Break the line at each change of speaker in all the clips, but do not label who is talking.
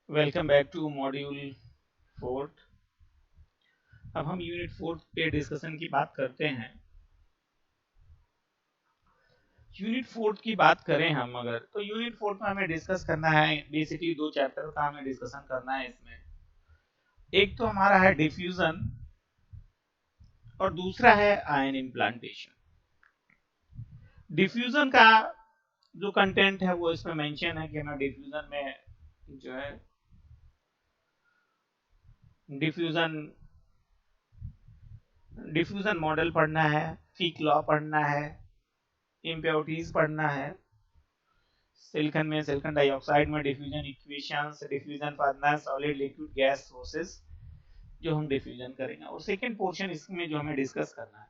Welcome back to module 4। अब हम unit 4 पे डिस्कशन की बात करते हैं। यूनिट 4 की बात करें हम अगर तो यूनिट 4 में हमें डिस्कस करना है, बेसिकली दो चैप्टर का हमें डिस्कशन करना है इसमें। एक तो हमारा है डिफ्यूजन और दूसरा है आयन इम्प्लांटेशन। डिफ्यूजन का जो कंटेंट है वो इसमें मेंशन है कि हमें डिफ्यूजन में जो है डिफ्यूजन डिफ्यूजन मॉडल पढ़ना है, फीक लॉ पढ़ना है, इम्प्योरिटीज पढ़ना है, सिलिकॉन में सिलिकॉन डाइऑक्साइड में diffusion equations, diffusion formula, solid liquid gas sources जो हम डिफ्यूजन करेंगे। और सेकंड पोर्शन इसमें जो हमें डिस्कस करना है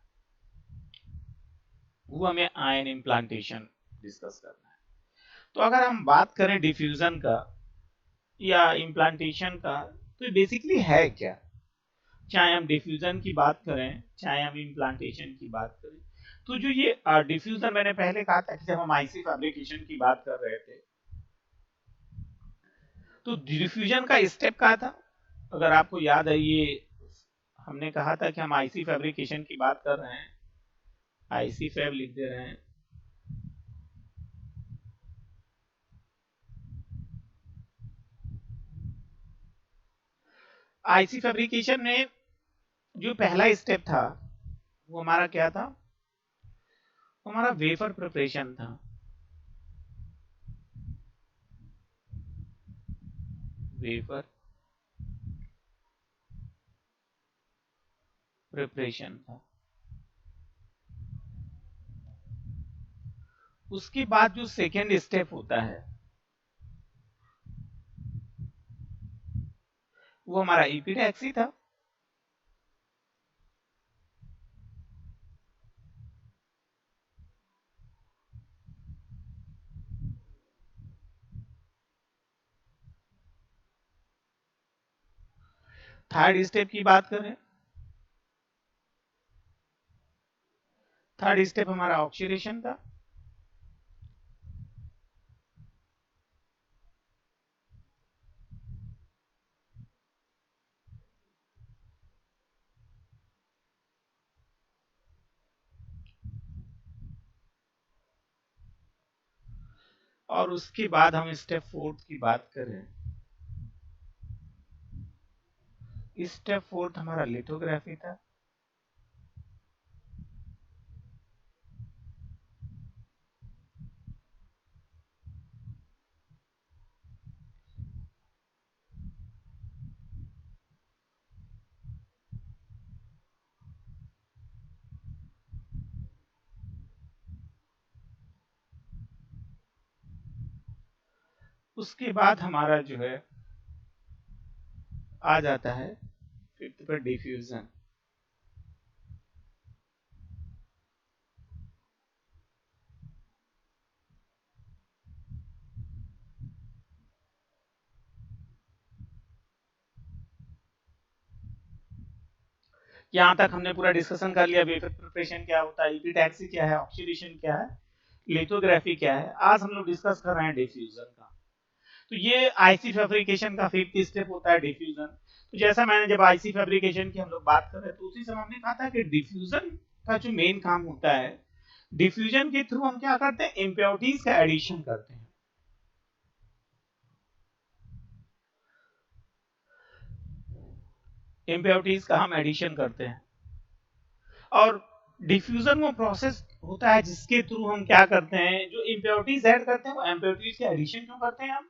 वो हमें आयन इम्प्लांटेशन डिस्कस करना है। तो अगर हम बात करें डिफ्यूजन का या इम्प्लांटेशन का तो बेसिकली है क्या, चाहे हम डिफ्यूजन की बात करें चाहे हम इम्प्लांटेशन की बात करें। तो जो ये डिफ्यूजन मैंने पहले कहा था कि जब हम आईसी फैब्रिकेशन की बात कर रहे थे तो डिफ्यूजन का स्टेप क्या था। अगर आपको याद है, ये हमने कहा था कि हम आईसी फैब्रिकेशन की बात कर रहे हैं, आईसी फैब लिख दे रहे हैं। आईसी फैब्रिकेशन में जो पहला स्टेप था वो हमारा क्या था, वो हमारा वेफर प्रिपरेशन था। वेफर प्रिपरेशन था। उसके बाद जो सेकेंड स्टेप होता है वो हमारा इपीटैक्सी था। थर्ड स्टेप की बात करें, थर्ड स्टेप हमारा ऑक्सीडेशन था। और उसके बाद हम स्टेप फोर्थ की बात करें, स्टेप फोर्थ हमारा लिथोग्राफी था। उसके बाद हमारा जो है आ जाता है फिफ्थ पर डिफ्यूजन। यहाँ तक हमने पूरा डिस्कशन कर लिया, वेफर प्रिपरेशन क्या होता है, इपीटैक्सी क्या है, ऑक्सीडेशन क्या है, लिथोग्राफी क्या है। आज हम लोग डिस्कस कर रहे हैं डिफ्यूजन का। तो ये आईसी फैब्रिकेशन का फिफ्थ स्टेप होता है डिफ्यूजन। तो जैसा मैंने जब आईसी फैब्रिकेशन की हम लोग बात कर रहे थे तो उसी समय हमने कहा था कि डिफ्यूजन का जो मेन काम होता है, डिफ्यूजन के थ्रू हम क्या करते हैं, इम्प्योरिटीज का एडिशन करते हैं। इम्प्योरिटीज का हम एडिशन करते हैं और डिफ्यूजन वो प्रोसेस होता है जिसके थ्रू हम क्या करते हैं, जो इम्प्योरिटीज ऐड करते हैं वो इम्प्योरिटीज के एडिशन क्यों करते हैं हम,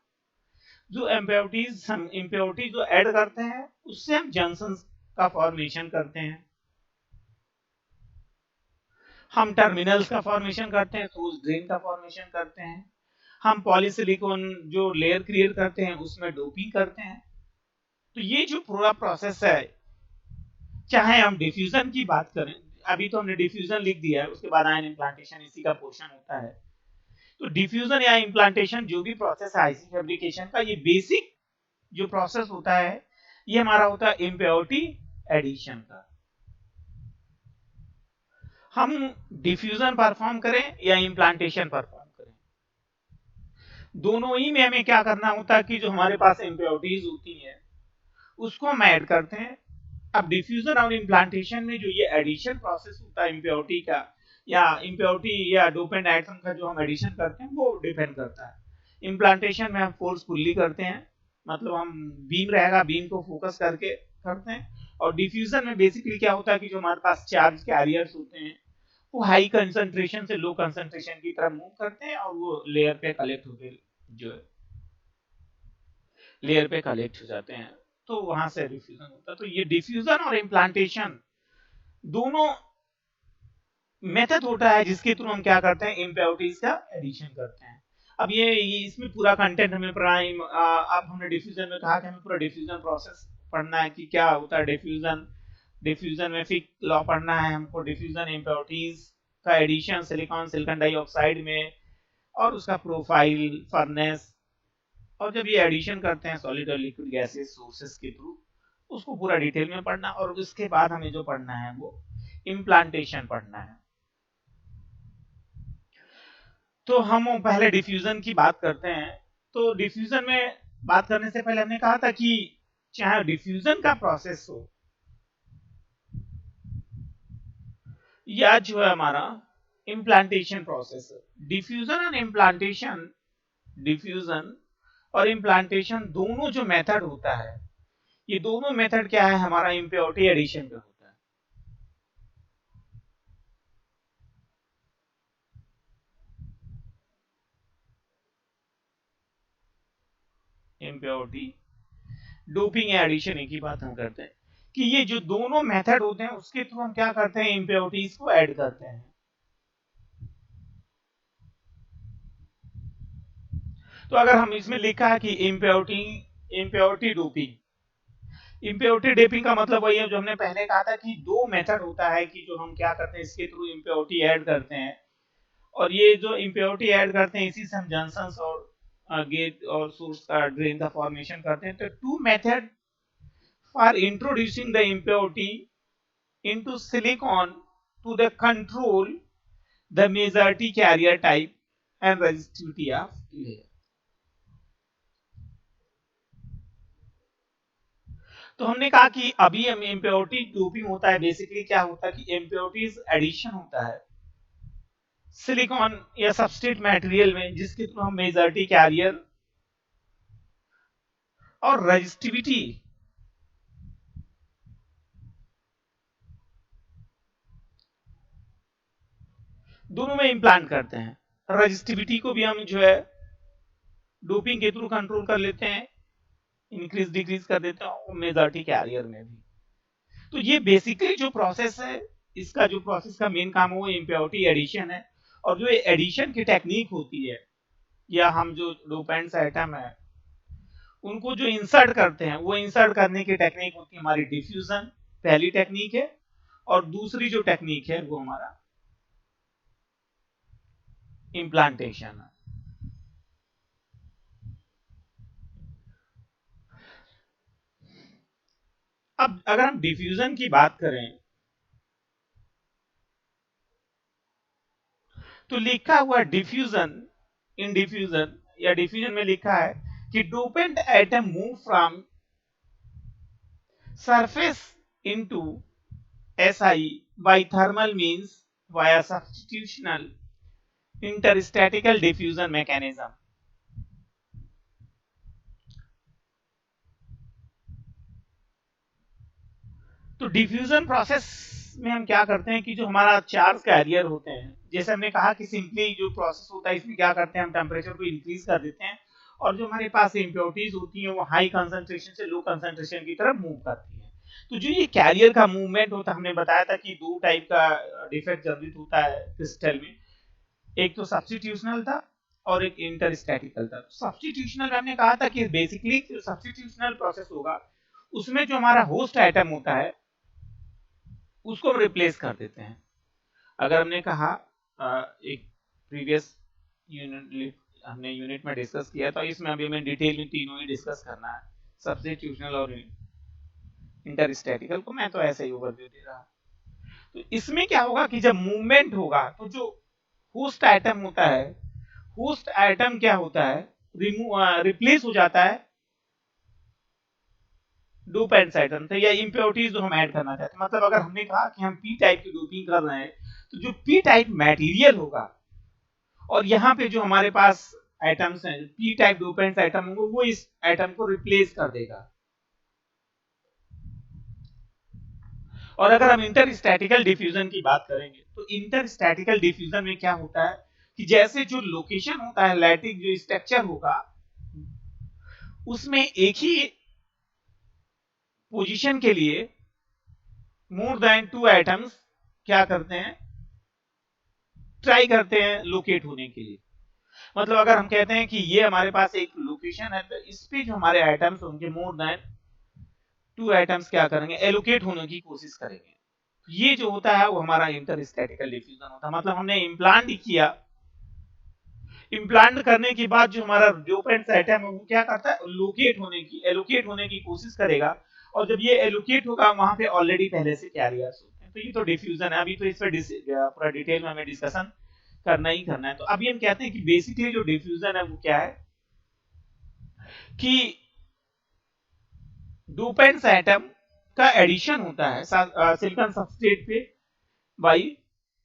जो इम्प्योरिटीज जो ऐड करते हैं उससे हम जंक्शन का फॉर्मेशन करते हैं, हम टर्मिनल्स का फॉर्मेशन करते हैं, सोर्स ड्रेन का फॉर्मेशन करते हैं, हम पॉलीसिलिकॉन जो लेयर क्रिएट करते हैं उसमें डोपिंग करते हैं। तो ये जो पूरा प्रोसेस है, चाहे हम डिफ्यूजन की बात करें, अभी तो हमने डिफ्यूजन लिख दिया है, उसके बाद आयन इम्प्लांटेशन इसी का पोर्शन होता है। तो डिफ्यूजन या इम्प्लांटेशन जो भी प्रोसेस है आईसी फैब्रिकेशन का, ये बेसिक जो प्रोसेस होता है ये हमारा होता है इम्प्योरिटी एडिशन का। हम डिफ्यूजन परफॉर्म करें या इम्प्लांटेशन परफॉर्म करें, दोनों ही में हमें क्या करना होता है कि जो हमारे पास इम्प्योरिटीज होती हैं उसको हम ऐड करते हैं। अब डिफ्यूजन और इम्प्लांटेशन में जो ये एडिशन प्रोसेस होता है इम्प्योरिटी का या इम्प्योरिटी या डोपेंट आइटम का जो हम एडिशन करते हैं वो डिपेंड करता है। इम्प्लांटेशन में हम फोर्सफुली करते हैं, मतलब हम बीम रहेगा, बीम को फोकस करके करते हैं। और डिफ्यूजन में बेसिकली क्या होता है कि जो हमारे पास चार्ज कैरियर्स होते हैं वो हाई कंसंट्रेशन से लो कंसंट्रेशन की तरफ मूव करते हैं और वो लेयर पे कलेक्ट होते जो है लेयर पे कलेक्ट हो जाते हैं, तो वहां से डिफ्यूजन होता है। तो ये डिफ्यूजन और इम्प्लांटेशन दोनों मेथड होता है जिसके थ्रू हम क्या करते हैं, इम्प्योरिटीज का एडिशन करते हैं। अब ये इसमें पूरा कंटेंट हमें प्राइम अब हमने डिफ्यूजन में कहा कि हमें पूरा डिफ्यूजन प्रोसेस पढ़ना है कि क्या होता है डिफ्यूजन। डिफ्यूजन में फिक लॉ पढ़ना है हमको, डिफ्यूजन इम्प्योरिटीज का एडिशन सिलिकॉन सिलिकॉन डाइऑक्साइड में और उसका प्रोफाइल फर्नेस, और जब ये एडिशन करते हैं सॉलिड और लिक्विड गैसेस सोर्सेस के थ्रू उसको पूरा डिटेल में पढ़ना। और उसके बाद हमें जो पढ़ना है वो इम्प्लांटेशन पढ़ना है। तो हम पहले डिफ्यूजन की बात करते हैं। तो डिफ्यूजन में बात करने से पहले हमने कहा था कि चाहे डिफ्यूजन का प्रोसेस हो या जो है हमारा इम्प्लांटेशन प्रोसेस, डिफ्यूजन और इम्प्लांटेशन, डिफ्यूजन और इम्प्लांटेशन दोनों जो मेथड होता है ये दोनों मेथड क्या है, हमारा इम्प्योरिटी एडिशन पे होता है। इम्प्योरिटी डोपिंग या एडिशन एक ही बात हम करते हैं कि ये जो दोनों मेथड होते हैं उसके थ्रू हम क्या करते हैं, इम्प्योरिटीज को ऐड करते हैं। तो अगर हम इसमें लिखा है कि impurity impurity doping, impurity doping का मतलब वही है जो हमने पहले कहा था कि दो मेथड होता है कि जो हम क्या करते हैं इसके थ्रू इम्प्योरिटी ऐड करते हैं। और ये जो इम्प्योरिटी ऐड करते हैं इसी से हम जंक्शंस और गेट और सोर्स का ड्रेन का फॉर्मेशन करते हैं। तो two method for introducing the impurity into silicon to the control the majority carrier type and resistivity of layer। तो हमने कहा कि अभी हम इम्प्योरिटी डोपिंग होता है, बेसिकली क्या होता है कि इम्प्योरिटीज एडिशन होता है सिलिकॉन या सबस्ट्रेट मटेरियल में जिसके थ्रू हम मेजॉरिटी कैरियर और रेजिस्टिविटी दोनों में इम्प्लांट करते हैं। रेजिस्टिविटी को भी हम जो है डोपिंग के थ्रू कंट्रोल कर लेते हैं, इंक्रीज डिक्रीज कर देते हैं, और मेजॉरिटी कैरियर में भी। तो ये बेसिकली जो प्रोसेस है, इसका जो प्रोसेस का मेन काम है वो इम्प्योरिटी एडिशन है। और जो एडिशन की टेक्निक होती है या हम जो डोपेंट्स आइटम है उनको जो इंसर्ट करते हैं वो इंसर्ट करने की टेक्निक होती है हमारी डिफ्यूजन, पहली टेक्निक है। और दूसरी जो टेक्निक है वो हमारा इम्प्लांटेशन है। अब अगर हम डिफ्यूजन की बात करें तो लिखा हुआ डिफ्यूजन, इन डिफ्यूजन या डिफ्यूजन में लिखा है कि dopant atom move from surface into Si by thermal means via substitutional interstatical diffusion mechanism। तो डिफ्यूजन प्रोसेस में हम क्या करते हैं कि जो हमारा चार्ज कैरियर होते हैं, जैसे हमने कहा कि सिंपली जो प्रोसेस होता है इसमें क्या करते हैं हम टेम्परेचर को इंक्रीज कर देते हैं और जो हमारे पास इम्प्योरिटीज होती हैं वो हाई कंसंट्रेशन से लो कंसंट्रेशन की तरफ मूव करती हैं। तो जो ये कैरियर का मूवमेंट होता है, हमने बताया था कि दो टाइप का डिफेक्ट जनरेट होता है क्रिस्टल में, एक तो सब्स्टिट्यूशनल था और एक इंटरस्टैटिकल था। सब्स्टिट्यूशनल में हमने कहा था कि बेसिकली जो सब्स्टिट्यूशनल प्रोसेस होगा उसमें जो हमारा होस्ट आइटम होता है उसको हम रिप्लेस कर देते हैं। अगर हमने कहा एक प्रीवियस यूनिट हमने यूनिट में डिस्कस किया था, इसमें अभी हमें डिटेल में तीनों ही डिस्कस करना है, सब्स्टिट्यूशनल और इंटरस्टैटिकल को मैं तो ऐसे ही ओवरव्यू दे रहा। तो इसमें क्या होगा कि जब मूवमेंट होगा तो जो होस्ट आइटम होता है, होस्ट आइटम क्या होता है रिप्लेस हो जाता है डोपेंट्स आइटम से या इम्प्योरिटीज जो हम ऐड करना चाहते हैं। मतलब अगर हमने कहा कि हम पी टाइप की डोपिंग कर रहे हैं तो जो पी टाइप मटेरियल होगा और यहाँ पे जो हमारे पास आइटम्स हैं पी टाइप डोपेंट्स आइटम होंगे वो इस आइटम को रिप्लेस कर देगा। और अगर हम इंटरस्टैटिकल डिफ्यूजन की बात करेंगे तो इंटरस्टैटिकल डिफ्यूजन में क्या होता है कि जैसे जो लोकेशन होता है लैटिक जो स्ट्रक्चर होगा उसमें एक ही पोजीशन के लिए मोर देन 2 आइटम्स क्या करते हैं ट्राई करते हैं लोकेट होने के लिए। मतलब अगर हम कहते हैं कि ये हमारे पास एक लोकेशन है तो इस पे जो हमारे आइटम्स होंगे मोर देन 2 आइटम्स क्या करेंगे एलोकेट होने की कोशिश करेंगे। ये जो होता है वो हमारा इंटरस्टैटिकल डिफ्यूजन होता है। मतलब हमने इम्प्लांट किया, इम्प्लांट करने के बाद जो हमारा डोपेंट्स आइटम है वो क्या करता है एलोकेट होने की कोशिश करेगा और जब ये एलोकेट होगा वहां पे ऑलरेडी पहले से कैरियर्स होते हैं। तो ये तो डिफ्यूजन है। अभी तो इस पर पूरा डिटेल में हमें डिस्कशन करना ही करना है। तो अभी हम कहते हैं कि बेसिकली जो डिफ्यूजन है वो क्या है कि डोपेंट्स आइटम का एडिशन होता है सिलिकॉन सबस्ट्रेट पे बाई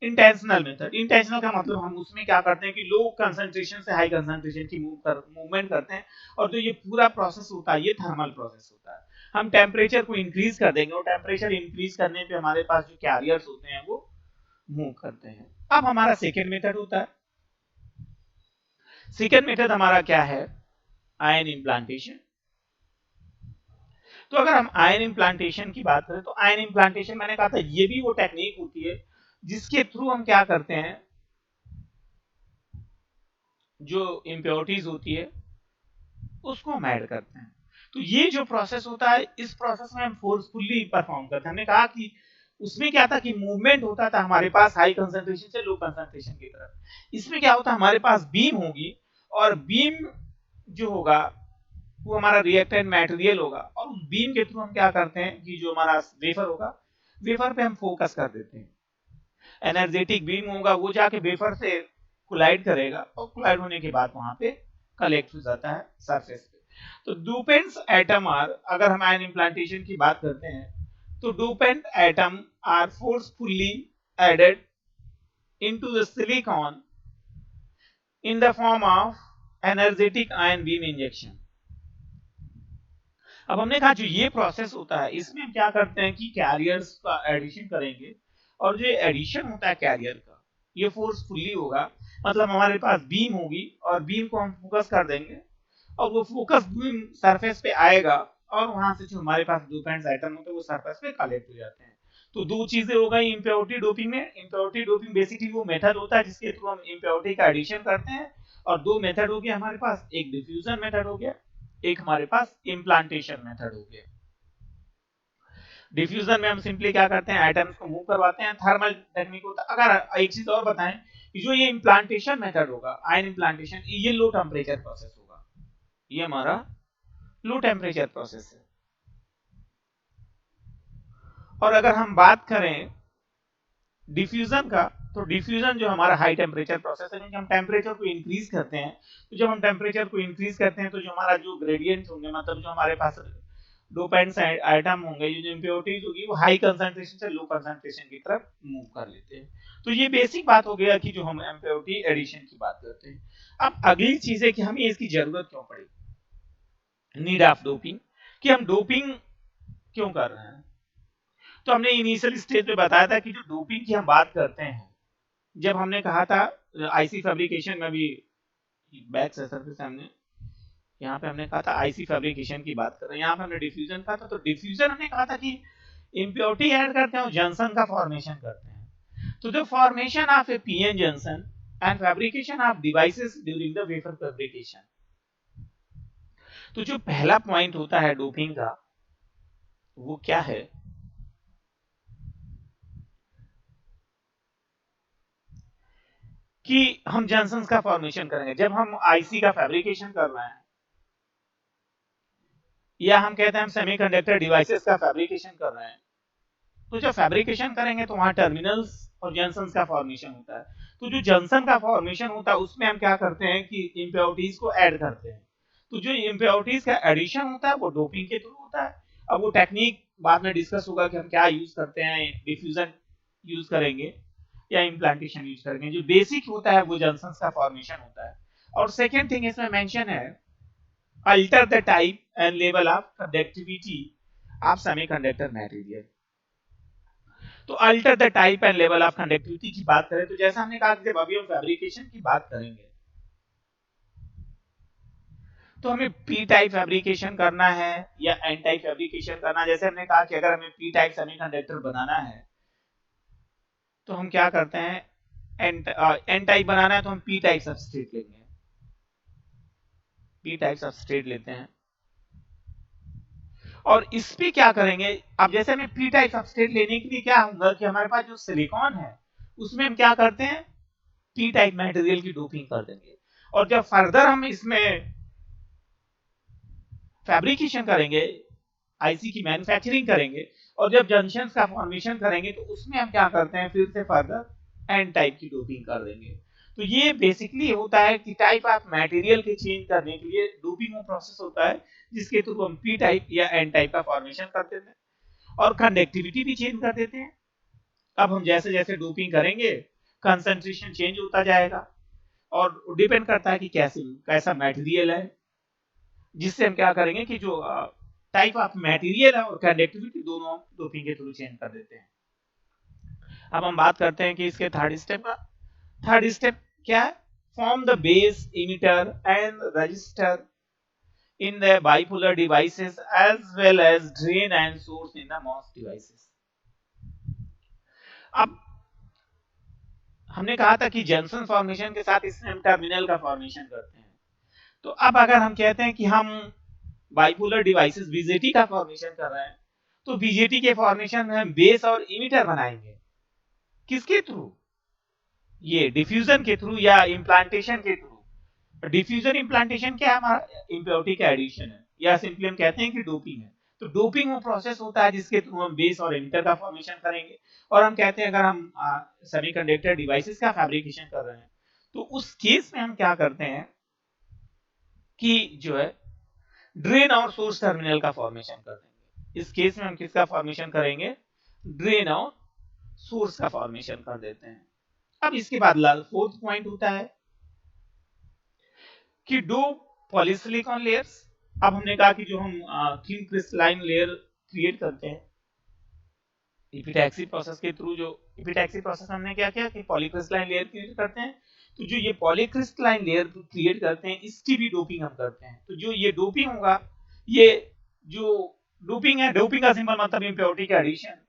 इंटेंशनल मेथड। इंटेंशनल का मतलब हम उसमें क्या करते हैं कि लो कंसंट्रेशन से हाई कंसंट्रेशन की मूवमेंट करते हैं और जो ये पूरा प्रोसेस होता है ये थर्मल प्रोसेस होता है। हम टेम्परेचर को इंक्रीज कर देंगे और टेम्परेचर इंक्रीज करने पे हमारे पास जो कैरियर्स होते हैं वो मूव करते हैं। अब हमारा सेकेंड मेथड होता है। सेकेंड मेथड हमारा क्या है आयन इम्प्लांटेशन। तो अगर हम आयन इम्प्लांटेशन की बात करें तो आयन इम्प्लांटेशन मैंने कहा था ये भी वो टेक्निक होती है जिसके थ्रू हम क्या करते हैं जो इम्प्योरिटीज होती है उसको हम ऐड करते हैं। तो ये जो प्रोसेस होता है इस प्रोसेस में हम फोर्सफुली परफॉर्म करते हैं। हमने कहा कि उसमें क्या था कि मूवमेंट होता था हमारे पास हाई कंसंट्रेशन से लो कंसंट्रेशन की तरफ। इसमें क्या होता है हमारे पास बीम होगी और बीम जो होगा वो हमारा रिएक्टेंट मटेरियल होगा और उस बीम के थ्रू हम क्या करते हैं कि जो हमारा वेफर होगा वेफर पे हम फोकस कर देते हैं। एनर्जेटिक बीम होगा वो जाके वेफर से कोलाइड करेगा और कोलाइड होने के बाद वहां पे कलेक्ट हो जाता है सरफेस पे। तो डोपेंट्स एटम आर अगर हम आयन इम्प्लांटेशन की बात करते हैं तो dopant atom are forcefully added into the silicon in the form of energetic ion beam injection. अब हमने कहा जो ये प्रोसेस होता है इसमें हम क्या करते हैं कि कैरियर्स का एडिशन करेंगे और जो एडिशन होता है कैरियर का ये फोर्सफुली होगा। मतलब हमारे पास बीम होगी और बीम को हम फोकस कर देंगे और वो फोकस बीम सरफेस पे आएगा और वहां से जो हमारे पास डोपेंट्स आइटम होते हैं वो सरफेस पे कलेक्ट हो जाते हैं। तो दो चीजें हो गई इम्प्योरिटी डोपिंग में। इम्प्योरिटी डोपिंग बेसिकली वो मेथड होता है जिसके थ्रू हम इम्प्योरिटी का एडिशन करते हैं और दो मेथड हो गया हमारे पास, एक डिफ्यूजन मेथड हो गया, एक हमारे पास इम्प्लांटेशन मेथड हो गया। डिफ्यूजन में हम सिंपली क्या करते हैं आइटम्स को मूव करवाते हैं थर्मल टेक्निक होता है। अगर एक चीज और बताएं कि जो ये इम्प्लांटेशन मेथड होगा आयन इम्प्लांटेशन ये लो टेम्परेचर प्रोसेस होगा। ये हमारा लो टेम्परेचर प्रोसेस है। और अगर हम बात करें डिफ्यूजन का तो डिफ्यूजन जो हमारा हाई टेम्परेचर प्रोसेस है क्योंकि हम टेम्परेचर को इंक्रीज करते हैं। तो जब हम टेम्परेचर को इंक्रीज करते हैं तो जो हमारा जो ग्रेडियंट होंगे मतलब जो हमारे पास डोपेंट्स आइटम होंगे जो इम्प्योरिटीज होगी वो हाई कंसंट्रेशन से लो कंसंट्रेशन की तरफ मूव कर लेते हैं। तो ये बेसिक बात हो गया कि जो हम इम्प्योरिटी एडिशन की बात करते हैं। अब अगली चीज है कि हमें इसकी जरूरत क्यों पड़ी, नीड ऑफ डोपिंग, कि हम डोपिंग क्यों कर रहे हैं। तो हमने इनिशियल स्टेज पे बताया था कि जो डोपिंग की हम बात करते हैं जब हमने कहा था आईसी फैब्रिकेशन में भी बैक सेशन पे हमने यहाँ पे हमने कहा था आईसी फैब्रिकेशन की बात कर रहे हैं, यहाँ पे हमने डिफ्यूजन कहा था। तो डिफ्यूजन हमने कहा था कि इम्प्योरिटी ऐड करते हैं और जंक्शन का फॉर्मेशन करते हैं। तो the formation of A PN junction and fabrication of devices during the wafer fabrication. तो जो पहला पॉइंट होता है डोपिंग का वो क्या है कि हम जंक्शंस का फॉर्मेशन करेंगे। जब हम आईसी का फैब्रिकेशन कर रहे हैं या हम कहते हैं हम सेमीकंडक्टर डिवाइसेस का फैब्रिकेशन कर रहे हैं तो जब फैब्रिकेशन करेंगे तो वहां टर्मिनल्स और जंक्शंस का फॉर्मेशन होता है। तो जो जंक्शन का फॉर्मेशन होता है उसमें हम क्या करते हैं कि इम्प्योरिटीज को ऐड करते हैं। तो जो इम्प्योरिटीज का एडिशन होता है वो डोपिंग के थ्रू होता है। अब वो टेक्निक बाद में डिस्कस होगा कि हम क्या यूज करते हैं, डिफ्यूजन यूज करेंगे या इम्प्लांटेशन यूज करेंगे। जो बेसिक होता है वो जंक्शन का फॉर्मेशन होता है। और सेकेंड थिंग इसमें मेंशन है, alter the type and level of conductivity of semiconductor material. तो alter the type and level of conductivity की बात करें तो जैसा हमने कहा कि जब अभी हम फैब्रिकेशन की बात करेंगे तो हमें पी टाइप फैब्रिकेशन करना है या एन टाइप फैब्रिकेशन करना है। जैसे हमने कहा कि अगर हमें पी टाइप सेमीकंडक्टर बनाना है तो हम क्या करते हैं, एन टाइप बनाना है तो हम पी टाइप सबस्ट्रेट लेंगे, पी टाइप सबस्ट्रेट लेते हैं और इस पे क्या करेंगे। अब जैसे हमें पी टाइप सबस्ट्रेट लेने के लिए क्या होगा कि हमारे पास जो सिलिकॉन है उसमें हम क्या करते हैं, पी टाइप मटेरियल की डोपिंग कर देंगे। और जब फर्दर हम इसमें फैब्रिकेशन करेंगे, आईसी की मैन्युफैक्चरिंग करेंगे और जब जंक्शंस का फॉर्मेशन करेंगे तो उसमें हम क्या करते हैं, फिर से फर्दर एन टाइप की डोपिंग कर देंगे। तो ये बेसिकली होता है कि टाइप ऑफ मटेरियल के चेंज करने के लिए डोपिंग प्रोसेस होता है जिसके थ्रू हम पी टाइप या एन टाइप का फॉर्मेशन कर देते हैं और कंडक्टिविटी भी चेंज कर देते हैं। अब हम जैसे जैसे डोपिंग करेंगे कंसंट्रेशन चेंज होता जाएगा और डिपेंड करता है कि कैसा मटेरियल है, जिससे हम क्या करेंगे कि जो टाइप ऑफ मटेरियल है और कंडक्टिविटी दोनों डोपिंग के थ्रू चेंज कर देते हैं। अब हम बात करते हैं कि इसके थर्ड स्टेप का। थर्ड स्टेप क्या है, form the base emitter and register in the bipolar devices as well as drain and source in the MOS devices। अब हमने कहा था कि जंक्शन फॉर्मेशन के साथ इसमें हम टर्मिनल का फॉर्मेशन करते हैं। तो अब अगर हम कहते हैं कि हम बाइपोलर डिवाइसेस बीजेटी का फॉर्मेशन कर रहे हैं तो बीजेटी के फॉर्मेशन में हम बेस और इमिटर बनाएंगे। किसके थ्रू, ये डिफ्यूजन के थ्रू या इम्प्लांटेशन के थ्रू। डिफ्यूजन इम्प्लांटेशन क्या है, हमारा इम्प्योरिटी का एडिशन है या सिंपली हम कहते हैं कि डोपिंग है। तो डोपिंग वो प्रोसेस होता है जिसके थ्रू हम बेस और इमिटर का फॉर्मेशन करेंगे। और हम कहते हैं अगर हम सेमीकंडक्टर डिवाइसेस का फैब्रिकेशन कर रहे हैं तो उस केस में हम क्या करते हैं कि जो है ड्रेन और सोर्स टर्मिनल का फॉर्मेशन कर देंगे। इस केस में हम किसका फॉर्मेशन करेंगे, ड्रेन और सोर्स का फॉर्मेशन कर देते हैं। अब इसके बाद फोर्थ पॉइंट होता है कि दो पॉलीसिलिकॉन लेयर्स। अब हमने कहा कि जो हम थिन क्रिस्टलाइन लेयर क्रिएट करते हैं एपिटैक्सी प्रोसेस के थ्रू, जो एपिटैक्सी प्रोसेस हमने क्या किया कि पॉलीक्रिस्टलाइन लेयर क्रिएट करते हैं। तो जो ये पॉलीक्रिस्टलाइन लेयर क्रिएट करते हैं इसकी भी डोपिंग हम करते हैं। तो जो ये डोपिंग होगा, ये जो डोपिंग है, डोपिंग का सिंपल मतलब इम्प्योरिटी का एडिशन।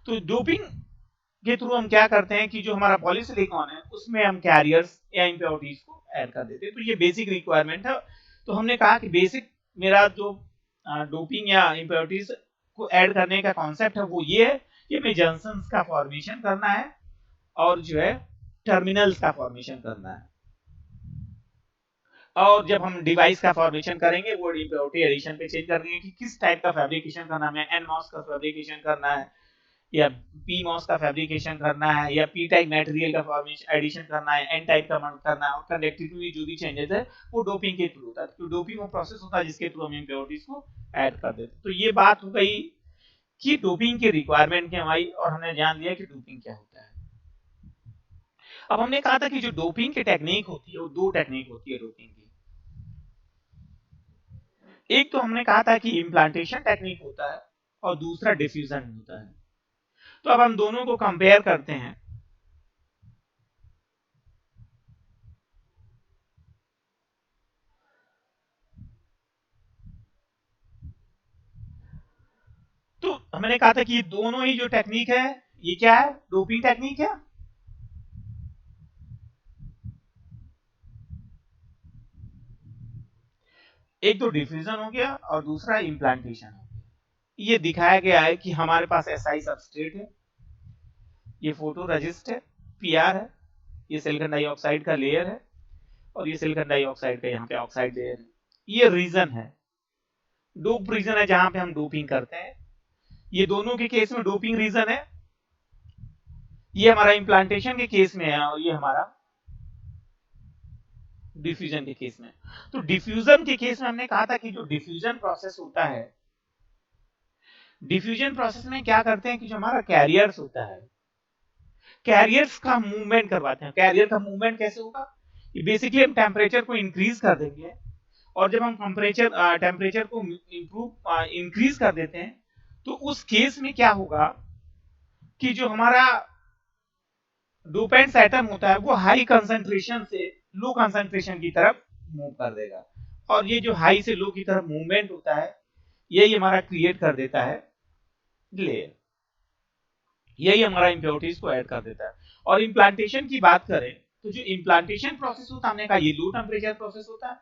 तो डोपिंग के थ्रू हम क्या करते हैं कि जो हमारा पॉलीसिलिकॉन है उसमें हम कैरियर्स या इम्प्योरिटीज को ऐड कर देते हैं। तो ये बेसिक रिक्वायरमेंट है। तो हमने कहा कि बेसिक मेरा जो डोपिंग या इम्प्योरिटीज को ऐड करने का कॉन्सेप्ट है वो ये है कि हमें जंक्शंस का फॉर्मेशन करना है और जो है टर्मिनल्स का फॉर्मेशन करना है। और जब हम डिवाइस का फॉर्मेशन करेंगे वो इम्प्योरिटी एडिशन पे चेंज करेंगे कि किस टाइप का फैब्रिकेशन करना है, एनमॉस का फैब्रिकेशन करना है या पीमॉस का फैब्रिकेशन करना है या पी टाइप मटेरियल का फॉर्मेशन एडिशन करना है, एन टाइप का करना है। और कंडक्टिविटी जो भी चेंजेस है वो डोपिंग के थ्रू होता है। तो डोपिंग वो प्रोसेस होता है जिसके थ्रू हम इम्प्योरिटीज को ऐड कर देते हैं। तो ये बात हो गई कि डोपिंग की रिक्वायरमेंट क्या आई और हमने जान लिया कि डोपिंग क्या होता है। अब हमने कहा था कि जो डोपिंग की टेक्निक होती है वो दो टेक्निक होती है डोपिंग की। एक तो हमने कहा था कि इम्प्लांटेशन टेक्निक होता है और दूसरा डिफ्यूजन होता है। तो अब हम दोनों को कंपेयर करते हैं। तो हमने कहा था कि ये दोनों ही जो टेक्निक है ये क्या है, डोपिंग टेक्निक है। एक तो डिफ्यूजन हो गया और दूसरा इम्प्लांटेशन हो गया। ये दिखाया गया है कि हमारे पास SI सबस्ट्रेट है, ये फोटो रजिस्ट है, PR है, ये सिलिकॉन डाइऑक्साइड का लेयर है और ये सिलिकॉन डाइऑक्साइड का यहाँ पे ऑक्साइड लेयर है। ये रीजन है, डोप रीजन है जहां पे हम डोपिंग करते हैं। ये दोनों के केस में डोपिंग रीजन है। ये हमारा इम्प्लांटेशन के केस में है और ये हमारा डिफ्यूजन के केस में। तो डिफ्यूजन के केस में हमने कहा था कि जो डिफ्यूजन प्रोसेस होता है, डिफ्यूजन प्रोसेस में क्या करते हैं कि जो हमारा कैरियर्स होता है, कैरियर्स का मूवमेंट करवाते हैं। कैरियर का मूवमेंट कैसे होगा कि बेसिकली हम टेम्परेचर को इंक्रीज कर देंगे और जब हम टेम्परेचर को इंक्रीज कर देते हैं तो उस केस में क्या होगा कि जो हमारा डोपेंट्स एटम होता है वो हाई कंसंट्रेशन से लो कंसंट्रेशन की तरफ मूव कर देगा और ये जो हाई से लो की तरफ मूवमेंट होता है यही हमारा क्रिएट कर देता है लेयर, यही हमारा इम्प्योरिटीज को ऐड कर देता है। और इम्प्लांटेशन की बात करें तो जो इम्प्लांटेशन प्रोसेस होता है, हमने कहा ये लो टेम्परेचर प्रोसेस होता है।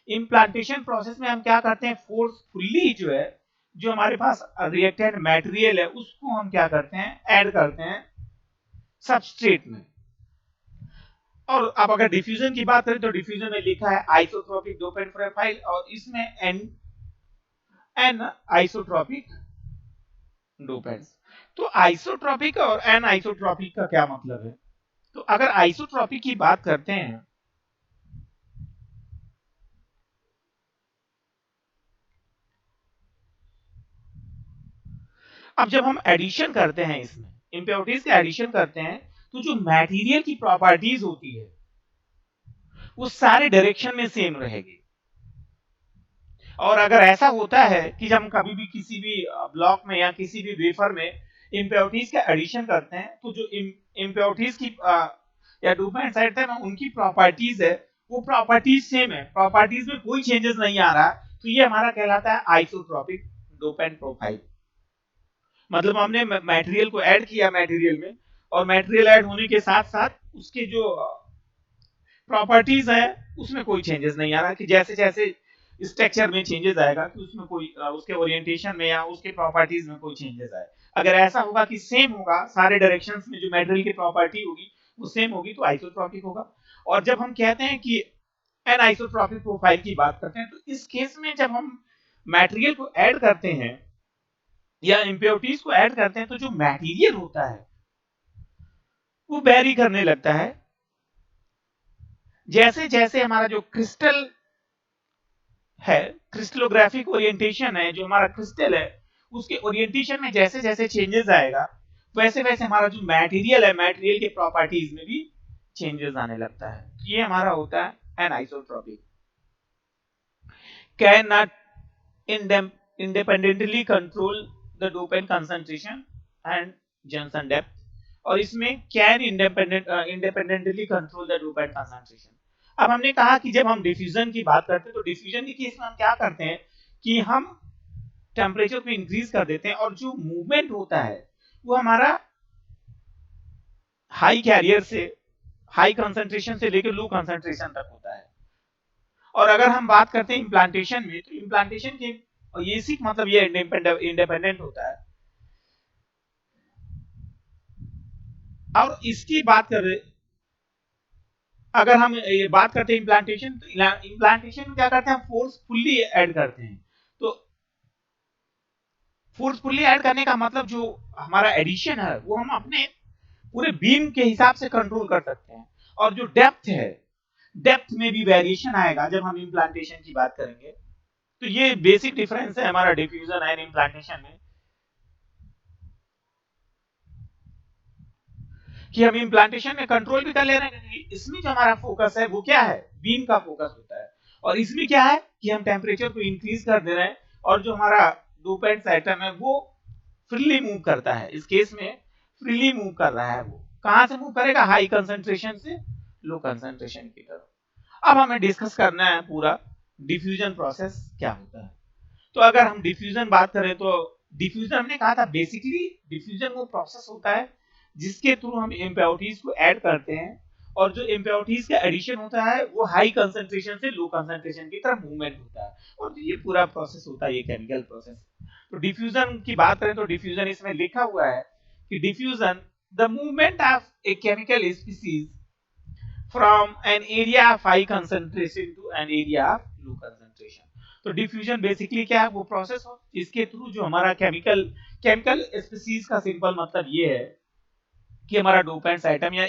इम्प्लांटेशन प्रोसेस में हम क्या करते हैं, फोर्सफुली जो है जो हमारे पास रिएक्टेंट मटेरियल है उसको हम क्या करते हैं, ऐड करते हैं सबस्ट्रेट में। और अब अगर डिफ्यूजन की बात करें तो डिफ्यूजन में लिखा है आइसोट्रोपिक डोपेंट प्रोफाइल और इसमें एन आइसोट्रोपिक डोपेंट्स। तो आइसोट्रोपिक और एन आइसोट्रोपिक का क्या मतलब है, तो अगर आइसोट्रोपिक की बात करते हैं अब जब हम एडिशन करते हैं इसमें इंप्योरिटीज का एडिशन करते हैं तो जो मटेरियल की प्रॉपर्टीज होती है वो सारे डायरेक्शन में सेम रहेगी। और अगर ऐसा होता है कि जब हम कभी भी किसी भी ब्लॉक में या किसी भी वेफर में इंप्योरिटीज का एडिशन करते हैं तो जो इंप्योरिटीज की या डोपेंट साइड है ना उनकी प्रॉपर्टीज है वो प्रॉपर्टीज सेम है, प्रॉपर्टीज में कोई चेंजेस नहीं आ रहा, तो ये हमारा कहलाता है आइसोट्रोपिक डोपेंट प्रोफाइल। मतलब हमने मटेरियल को ऐड किया मटेरियल में और मटेरियल ऐड होने के साथ साथ उसके जो प्रॉपर्टीज है उसमें कोई चेंजेस नहीं आ रहा कि जैसे जैसे स्ट्रक्चर में चेंजेस आएगा कि उसमें कोई उसके ओरिएंटेशन में या उसके प्रॉपर्टीज में कोई चेंजेस आए। अगर ऐसा होगा कि सेम होगा सारे डायरेक्शंस में जो मटेरियल की प्रॉपर्टी होगी वो सेम होगी तो आइसोट्रोपिक होगा। और जब हम कहते हैं कि एन आइसोट्रोपिक प्रोफाइल की बात करते हैं तो इस केस में जब हम मटेरियल को ऐड करते हैं या इंप्योरिटीज को ऐड करते हैं तो जो मटेरियल होता है वो वेरी करने लगता है जैसे जैसे हमारा जो क्रिस्टल है, क्रिस्टलोग्राफिक ओरिएंटेशन है, जो हमारा क्रिस्टल है उसके ओरिएंटेशन में जैसे जैसे चेंजेस आएगा वैसे वैसे हमारा जो मटेरियल है मटेरियल के प्रॉपर्टीज में भी चेंजेस आने लगता है। ये हमारा होता है anisotropic. Can not independently control the dopant concentration and Johnson depth और इसमें can independently control the dopant concentration। अब हमने कहा कि जब हम डिफ्यूजन की बात करते हैं तो डिफ्यूजन के केस में हम क्या करते हैं कि हम टेम्परेचर को इंक्रीज कर देते हैं और जो मूवमेंट होता है वो हमारा हाई कैरियर से हाई कंसंट्रेशन से लेकर लो कंसंट्रेशन तक होता है। और अगर हम बात करते हैं इम्प्लांटेशन में तो इम्प्लांटेशन के ये सीख मतलब ये इंडिपेंडेंट होता है। और इसकी बात करें अगर हम ये बात करते हैं इम्प्लांटेशन तो इम्प्लांटेशन में क्या करते हैं, फोर्सफुली ऐड करते हैं। तो फोर्सफुली ऐड करने का मतलब जो हमारा एडिशन है वो हम अपने पूरे बीम के हिसाब से कंट्रोल कर सकते हैं। और जो डेप्थ है डेप्थ में भी वेरिएशन आएगा जब हम इम्प्लांटेशन की बात करेंगे। तो ये बेसिक डिफरेंस है हमारा डिफ्यूजन एंड इम्प्लांटेशन में कि हम इम्प्लांटेशन में कंट्रोल भी कर ले रहे हैं। इसमें जो हमारा फोकस है वो क्या है, बीम का फोकस होता है। और इसमें क्या है कि हम टेम्परेचर को इंक्रीज कर दे रहे हैं और जो हमारा डोपेंट एटम है वो फ्रीली मूव करता है। इस केस में फ्रीली मूव कर रहा है। वो कहां से मूव करेगा, हाई कंसंट्रेशन से लो कंसंट्रेशन की तरफ। अब हमें डिस्कस करना है पूरा डिफ्यूजन प्रोसेस क्या होता है। तो अगर हम डिफ्यूजन बात करें तो डिफ्यूजन हमने कहा था बेसिकली डिफ्यूजन वो प्रोसेस होता है जिसके थ्रू हम इम्प्योरिटीज को ऐड करते हैं और जो इम्प्योरिटीज का एडिशन होता है वो हाई कंसंट्रेशन से लो कंसंट्रेशन की तरफ मूवमेंट होता है और ये पूरा प्रोसेस होता है, ये केमिकल प्रोसेस। तो डिफ्यूजन की बात करें तो डिफ्यूजन इसमें लिखा हुआ है कि diffusion the movement of a chemical species from an area of high concentration to an area of low concentration. तो डिफ्यूजन बेसिकली क्या है, वो प्रोसेस हो जिसके थ्रू जो हमारा केमिकल स्पीसीज का सिंपल मतलब ये है कि हमारा डोपेंट्स आइटम या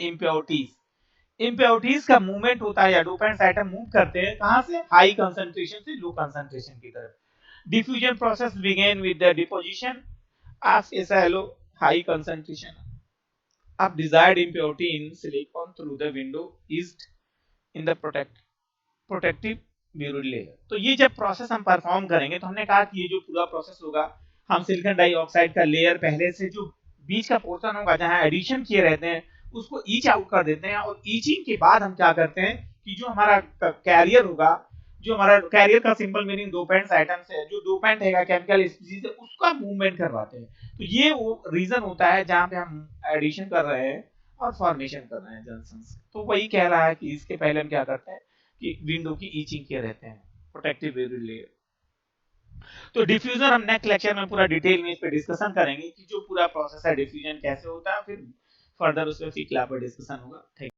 इम्प्योरिटीज का मूवमेंट होता है या डोपेंट्स आइटम मूव करते हैं कहां से, हाई कंसंट्रेशन से लो कंसंट्रेशन की तरफ. Diffusion process begin with the deposition of SiO high concentration of desired impurity in silicon through the window is in the protective bureau layer. तो ये जब प्रोसेस हम परफॉर्म करेंगे तो हमने कहा कि ये जो पूरा प्रोसेस होगा, हम सिलिकॉन डाइऑक्साइड का लेयर पहले से जो बीच का पोर्शन होगा जहां एडिशन किए रहते हैं उसको ईच आउट कर देते हैं, और ईचिंग के बाद हम क्या करते हैं कि जो हमारा कैरियर होगा, जो हमारा कैरियर का सिंपल मीनिंग डोपेंट्स आइटम से है, जो डोपेंट है केमिकल स्पीशीज है उसका मूवमेंट करवाते हैं. तो ये वो रीजन होता है जहां पे हम एडिशन कर रहे हैं और फॉर्मेशन कर रहे हैं जंक्शंस. तो वही कह रहा है कि इसके पहले हम क्या करते हैं कि विंडो की ईचिंग किए रहते हैं, प्रोटेक्टिव लेयर. तो डिफ्यूजन हम नेक्स्ट लेक्चर में पूरा डिटेल में इस पे डिस्कशन करेंगे कि जो पूरा प्रोसेस है डिफ्यूजन कैसे होता है, फिर फर्दर उस पे फिर क्लास पर डिस्कशन होगा. Thank you.